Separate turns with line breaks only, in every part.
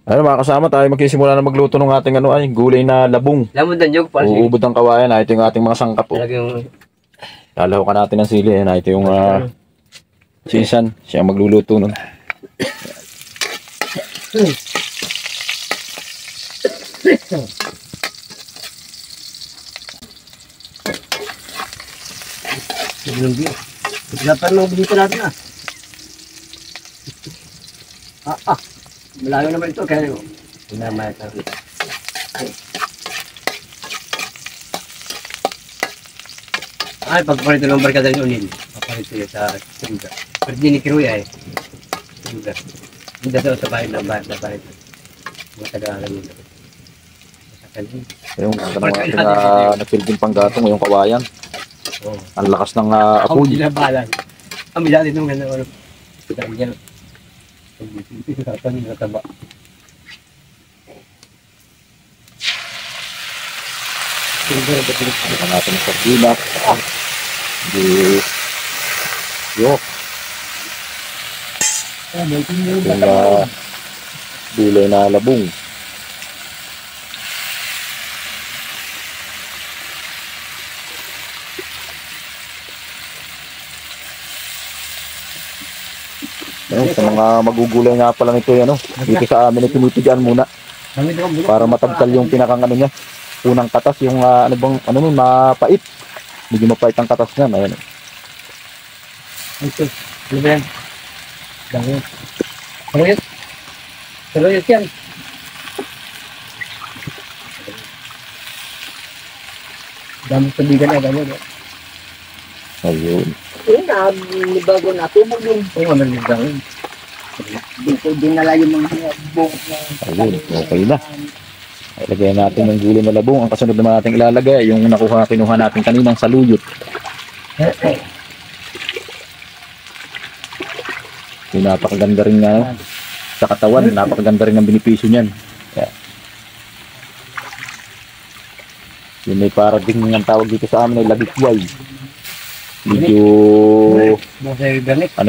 Ayun mga kasama, tayo magsisimula na magluto ng ating gulay na labong.
Lamon dan jog pa.
Uubod ng kawayan. Ito yung ating mga sangkap.
Talaga yung
Lalahukan natin ng sili. Ito yung sisan. Siya ang magluluto nun.
dapat mo dito natin ah. Malayo naman ito kaya pinamaya tayo. Ay, pagpalit ng barkada ni Unil. Papalit siya sa Sugar. Pero di ni Kiruya eh. Sugar. Hindi sa bahay na bahay. Matagalan nila.
Yung ating nagsilbing panggatong yung kawayan.
Oh.
Ang lakas ng apoy.
Binabalan. Ang bilali nung gano'n. Dami yan. Ang nataba.
Ito natin yung sardinas. Yok. Yung gulay na labong. Ayun, sa mga magugulay nga pala nito dito sa amin ay pinitigaan muna para matabtal yung pinakang niya, unang katas, yung mapait. Medyo mapait ang katas niya. Ayun.
Ito, ano ba yan? Dami. Saluyot. Saluyot yan. Dami sabigan na gano'n.
Ayun.
Bago na tumog yun.
Oo, ano yung gawin?
Dito dinala yung mga buong
Ayun, okay na. Ilagay natin yung gulay na labong. Ang kasunod naman natin ilalagay yung kinuha natin kaninang saluyot. Yung napakaganda rin nga sa katawan, napakaganda rin ang benepisyo niyan. Kaya, yun ay para ding ang tawag dito sa amin ay lagikway. Medyo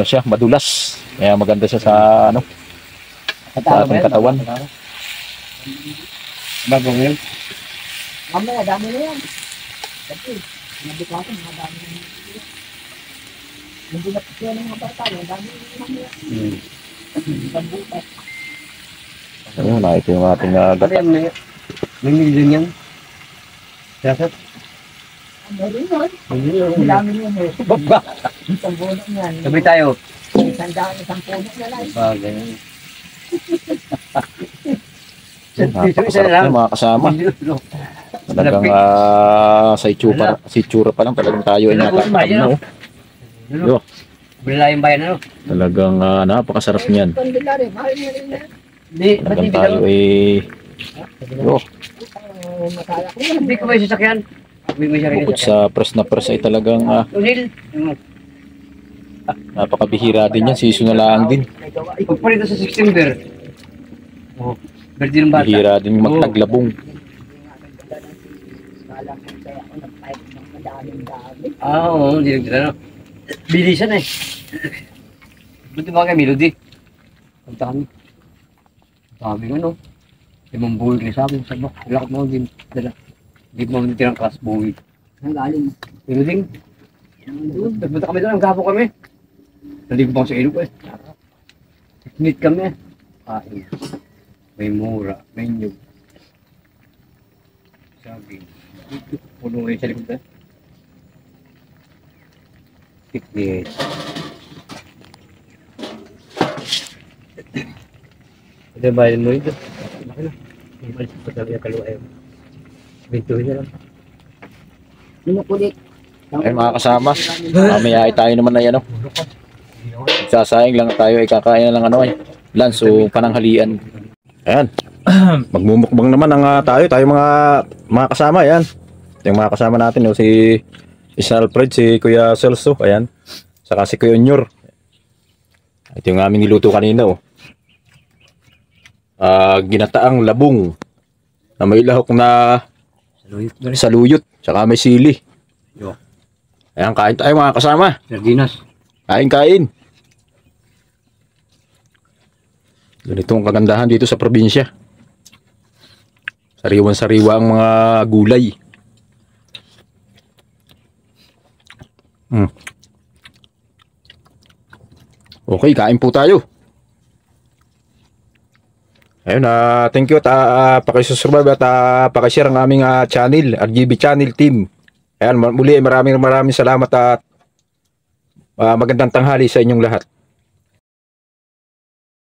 siya, madulas. Kaya maganda siya sa sa ating katawan.
Bago ngayon?
mamaya dami na yan. Kasi nabikasan mga dami na yan. Hindi na siya ng mga bata, dami na mamaya. Pagbukas.
Ayun, ito yung ating gata.
May milyon yan. Dapat?
Meron yun. Ang dami yun eh. Isang bunot yan.
Sabi tayo.
Isang punot na lang.
Bagay.
Napakasarap na mga kasama. Talagang sa itsura pa lang talagang tayo ay nakakakam na. Yo.
Bila yung bayan ano?
Talagang napakasarap niyan.
Kondilari, mahal na rin na.
Talagang tayo ay yo.
Hindi ko may sasakyan.
Bukod sa press na press ay talagang
Unil.
napakabihira din yan. Season na lang din.
Pagparito sa September. Oh, birthday ng bata.
Bihira din magtaglabong.
Oo, hindi nagdala no. Bilisan eh. Buti ba kayo melody? Ang dami. Ang dami ano. Limang buwig na sabi. Sabak, lakot mo din. Dala. Hindi mo tirang class buwig.
Ang galing.
Melody. Nagpunta kami doon. Ang gapo kami. Naligo pa ako sa ilog eh. Meet kami. Kain. May mura. May nyug. Sabi. Puno ngayon sa likod eh. Tikit. Ito bayan mo ito. Laki na. May malis pa talaga kaluwa yun. Bintuhin na lang.
Minukulit.
Ayun mga kasama. Mamaya ay tayo naman ay sasayang lang tayo ay kakain na ng lunch o pananghalian. Ayan. Magmumukbang naman ang tayo mga kasama. Ayan. Ito yung mga kasama natin si Alfred, si Kuya Celso, ayan. Saka si Kuya Onyor. Ito yung aming niluto kanina ginataang labong na may lahok na saluyot, saka may sili. Ayan, kain tayo mga kasama.
Sardinas.
Kain. Ganito ang kagandahan dito sa probinsya. Sariwan-sariwa ang mga gulay. Okay, kain po tayo. Ayun, thank you at pakisubscribe at pakishare ang aming channel, RGB Channel Team. Ayan, muli maraming salamat at magandang tanghali sa inyong lahat.